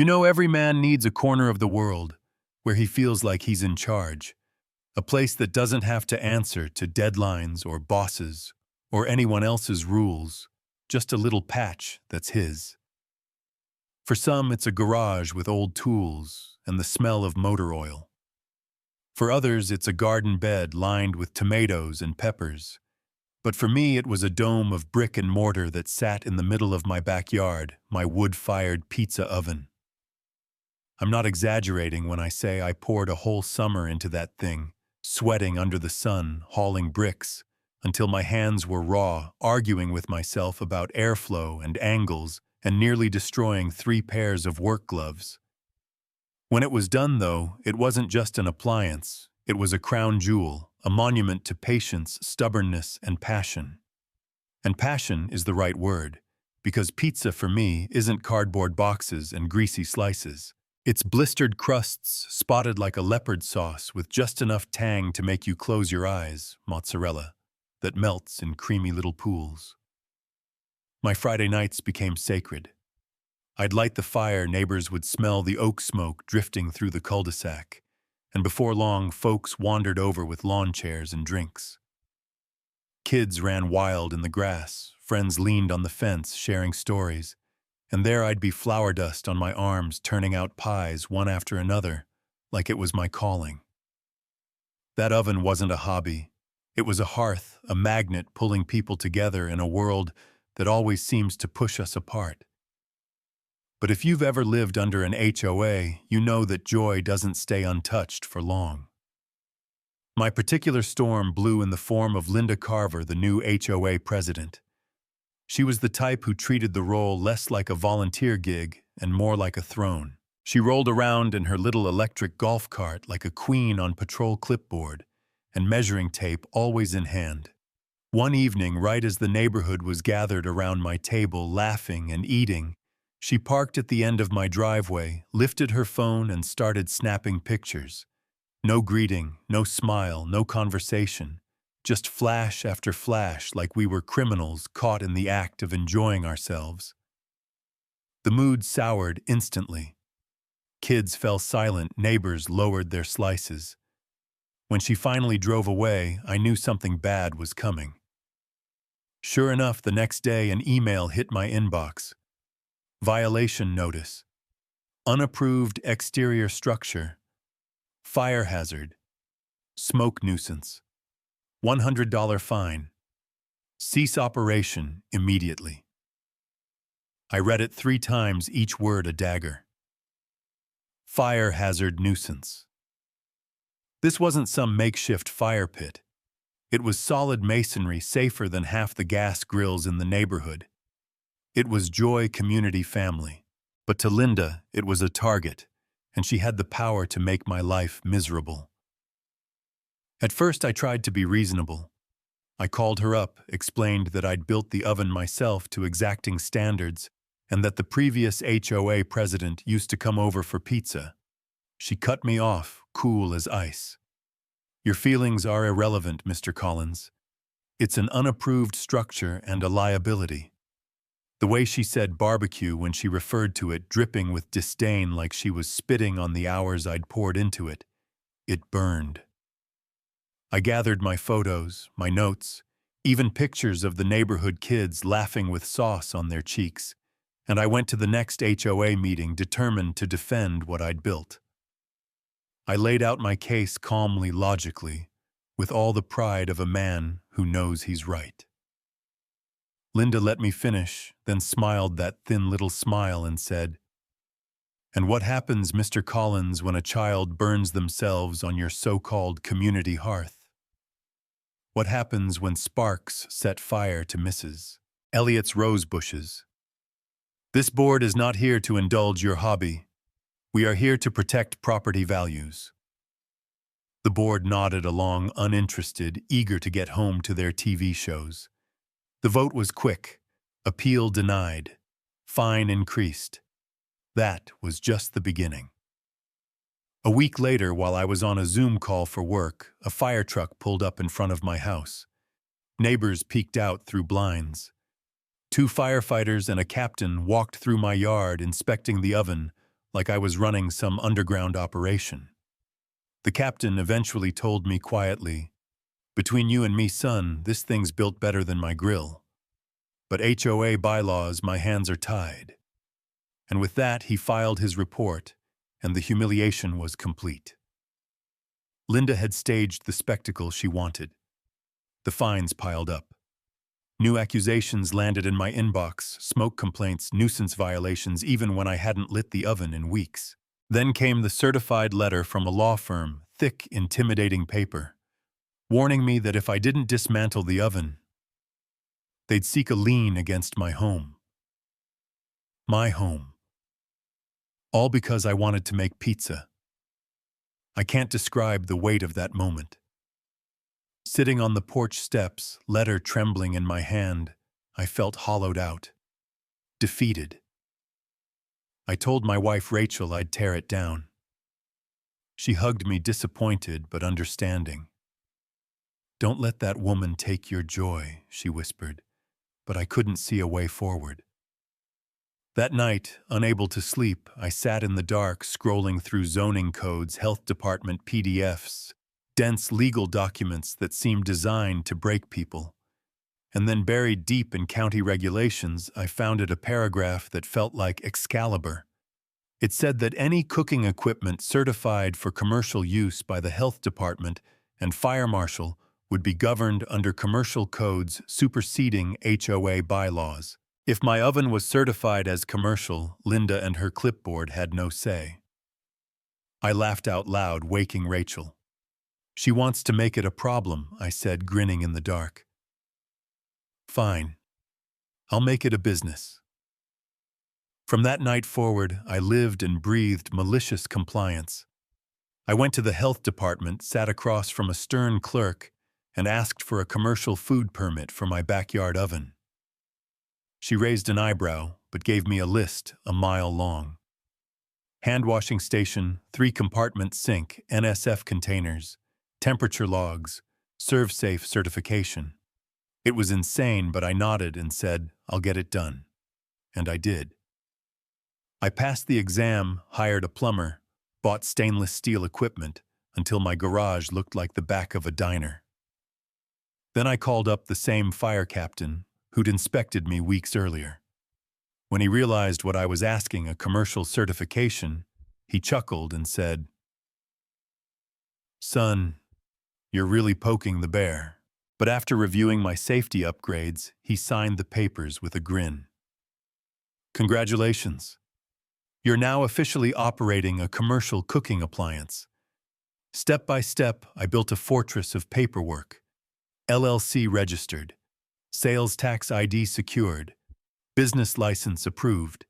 Every man needs a corner of the world where he feels like he's in charge, a place that doesn't have to answer to deadlines or bosses or anyone else's rules, just a little patch that's his. For some, it's a garage with old tools and the smell of motor oil. For others, it's a garden bed lined with tomatoes and peppers. But for me, it was a dome of brick and mortar that sat in the middle of my backyard, my wood-fired pizza oven. I'm not exaggerating when I say I poured a whole summer into that thing, sweating under the sun, hauling bricks, until my hands were raw, arguing with myself about airflow and angles, and nearly destroying 3 pairs of work gloves. When it was done, though, it wasn't just an appliance. It was a crown jewel, a monument to patience, stubbornness, and passion. And passion is the right word, because pizza for me isn't cardboard boxes and greasy slices. It's blistered crusts spotted like a leopard sauce with just enough tang to make you close your eyes, mozzarella, that melts in creamy little pools. My Friday nights became sacred. I'd light the fire, neighbors would smell the oak smoke drifting through the cul-de-sac, and before long, folks wandered over with lawn chairs and drinks. Kids ran wild in the grass, friends leaned on the fence, sharing stories, and there I'd be flour dust on my arms, turning out pies one after another, like it was my calling. That oven wasn't a hobby. It was a hearth, a magnet pulling people together in a world that always seems to push us apart. But if you've ever lived under an HOA, you know that joy doesn't stay untouched for long. My particular storm blew in the form of Linda Carver, the new HOA president. She was the type who treated the role less like a volunteer gig and more like a throne. She rolled around in her little electric golf cart like a queen on patrol clipboard, and measuring tape always in hand. One evening, right as the neighborhood was gathered around my table, laughing and eating, she parked at the end of my driveway, lifted her phone, and started snapping pictures. No greeting, no smile, no conversation. Just flash after flash, like we were criminals caught in the act of enjoying ourselves. The mood soured instantly. Kids fell silent, neighbors lowered their slices. When she finally drove away, I knew something bad was coming. Sure enough, the next day an email hit my inbox. Violation notice. Unapproved exterior structure. Fire hazard. Smoke nuisance. $100 fine. Cease operation immediately. I read it 3 times, each word a dagger. Fire hazard nuisance. This wasn't some makeshift fire pit. It was solid masonry, safer than half the gas grills in the neighborhood. It was Joy Community Family. But to Linda, it was a target, and she had the power to make my life miserable. At first, I tried to be reasonable. I called her up, explained that I'd built the oven myself to exacting standards, and that the previous HOA president used to come over for pizza. She cut me off, cool as ice. Your feelings are irrelevant, Mr. Collins. It's an unapproved structure and a liability. The way she said barbecue when she referred to it, dripping with disdain like she was spitting on the hours I'd poured into it, it burned. I gathered my photos, my notes, even pictures of the neighborhood kids laughing with sauce on their cheeks, and I went to the next HOA meeting determined to defend what I'd built. I laid out my case calmly, logically, with all the pride of a man who knows he's right. Linda let me finish, then smiled that thin little smile and said, "And what happens, Mr. Collins, when a child burns themselves on your so-called community hearth? What happens when sparks set fire to Mrs. Elliott's rose bushes? This board is not here to indulge your hobby. We are here to protect property values." The board nodded along, uninterested, eager to get home to their TV shows. The vote was quick. Appeal denied. Fine increased. That was just the beginning. A week later, while I was on a Zoom call for work, a fire truck pulled up in front of my house. Neighbors peeked out through blinds. 2 firefighters and a captain walked through my yard inspecting the oven, like I was running some underground operation. The captain eventually told me quietly, "Between you and me, son, this thing's built better than my grill. But HOA bylaws, my hands are tied." And with that, he filed his report, and the humiliation was complete. Linda had staged the spectacle she wanted. The fines piled up. New accusations landed in my inbox, smoke complaints, nuisance violations, even when I hadn't lit the oven in weeks. Then came the certified letter from a law firm, thick, intimidating paper, warning me that if I didn't dismantle the oven, they'd seek a lien against my home. My home. All because I wanted to make pizza. I can't describe the weight of that moment. Sitting on the porch steps, letter trembling in my hand, I felt hollowed out, defeated. I told my wife Rachel I'd tear it down. She hugged me, disappointed but understanding. "Don't let that woman take your joy," she whispered, but I couldn't see a way forward. That night, unable to sleep, I sat in the dark scrolling through zoning codes, health department PDFs, dense legal documents that seemed designed to break people. And then buried deep in county regulations, I found a paragraph that felt like Excalibur. It said that any cooking equipment certified for commercial use by the health department and fire marshal would be governed under commercial codes superseding HOA bylaws. If my oven was certified as commercial, Linda and her clipboard had no say. I laughed out loud, waking Rachel. "She wants to make it a problem," I said, grinning in the dark. "Fine. I'll make it a business." From that night forward, I lived and breathed malicious compliance. I went to the health department, sat across from a stern clerk, and asked for a commercial food permit for my backyard oven. She raised an eyebrow, but gave me a list a mile long. Hand washing station, 3-compartment sink, NSF containers, temperature logs, ServSafe certification. It was insane, but I nodded and said, "I'll get it done." And I did. I passed the exam, hired a plumber, bought stainless steel equipment until my garage looked like the back of a diner. Then I called up the same fire captain who'd inspected me weeks earlier. When he realized what I was asking, a commercial certification, he chuckled and said, "Son, you're really poking the bear." But after reviewing my safety upgrades, he signed the papers with a grin. "Congratulations. You're now officially operating a commercial cooking appliance." Step by step, I built a fortress of paperwork. LLC registered, sales tax ID secured, business license approved,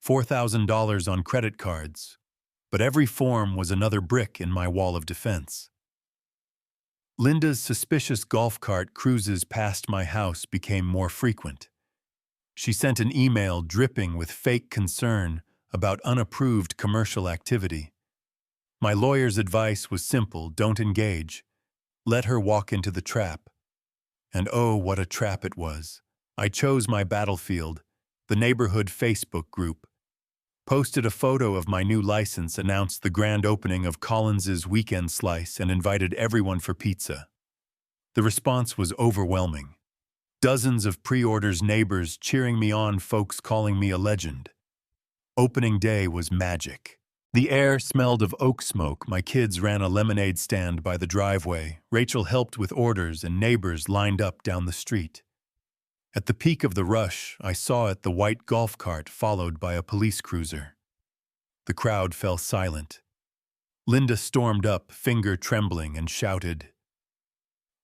$4,000 on credit cards, but every form was another brick in my wall of defense. Linda's suspicious golf cart cruises past my house became more frequent. She sent an email dripping with fake concern about unapproved commercial activity. My lawyer's advice was simple: don't engage. Let her walk into the trap. And oh, what a trap it was. I chose my battlefield, the neighborhood Facebook group, posted a photo of my new license, announced the grand opening of Collins's Weekend Slice, and invited everyone for pizza. The response was overwhelming. Dozens of pre-orders, neighbors cheering me on, folks calling me a legend. Opening day was magic. The air smelled of oak smoke. My kids ran a lemonade stand by the driveway. Rachel helped with orders, and neighbors lined up down the street. At the peak of the rush, I saw the white golf cart followed by a police cruiser. The crowd fell silent. Linda stormed up, finger trembling, and shouted,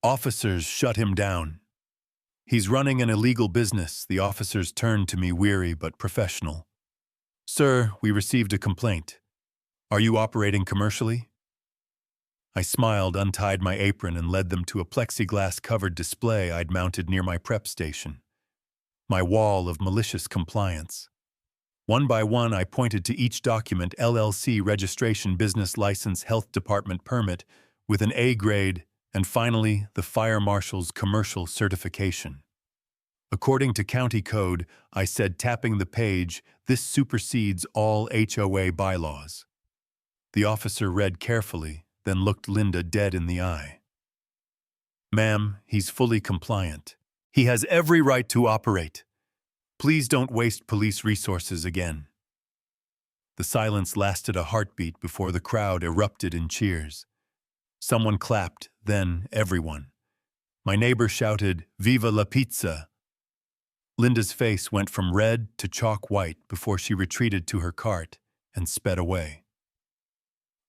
"Officers, shut him down. He's running an illegal business." The officers turned to me, weary but professional. "Sir, we received a complaint. Are you operating commercially?" I smiled, untied my apron, and led them to a plexiglass-covered display I'd mounted near my prep station. My wall of malicious compliance. One by one, I pointed to each document: LLC registration, business license, health department permit with an A grade, and finally, the fire marshal's commercial certification. According to county code, I said, tapping the page, this supersedes all HOA bylaws. The officer read carefully, then looked Linda dead in the eye. Ma'am, he's fully compliant. He has every right to operate. Please don't waste police resources again. The silence lasted a heartbeat before the crowd erupted in cheers. Someone clapped, then everyone. My neighbor shouted, "Viva la pizza!" Linda's face went from red to chalk white before she retreated to her cart and sped away.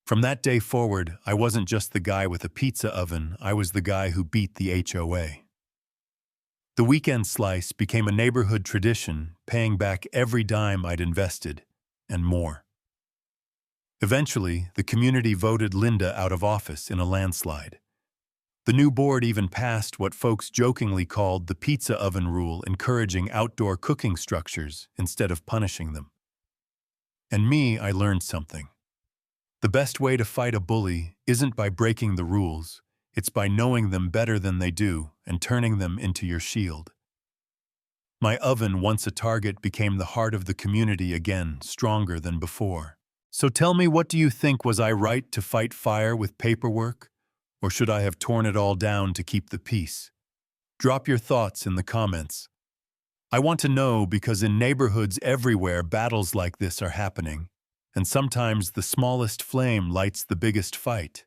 From that day forward, I wasn't just the guy with a pizza oven, I was the guy who beat the HOA. The weekend slice became a neighborhood tradition, paying back every dime I'd invested, and more. Eventually, the community voted Linda out of office in a landslide. The new board even passed what folks jokingly called the pizza oven rule, encouraging outdoor cooking structures instead of punishing them. And I learned something. The best way to fight a bully isn't by breaking the rules, it's by knowing them better than they do and turning them into your shield. My oven, once a target, became the heart of the community again, stronger than before. So tell me, what do you think? Was I right to fight fire with paperwork? Or should I have torn it all down to keep the peace? Drop your thoughts in the comments. I want to know, because in neighborhoods everywhere battles like this are happening, and sometimes the smallest flame lights the biggest fight.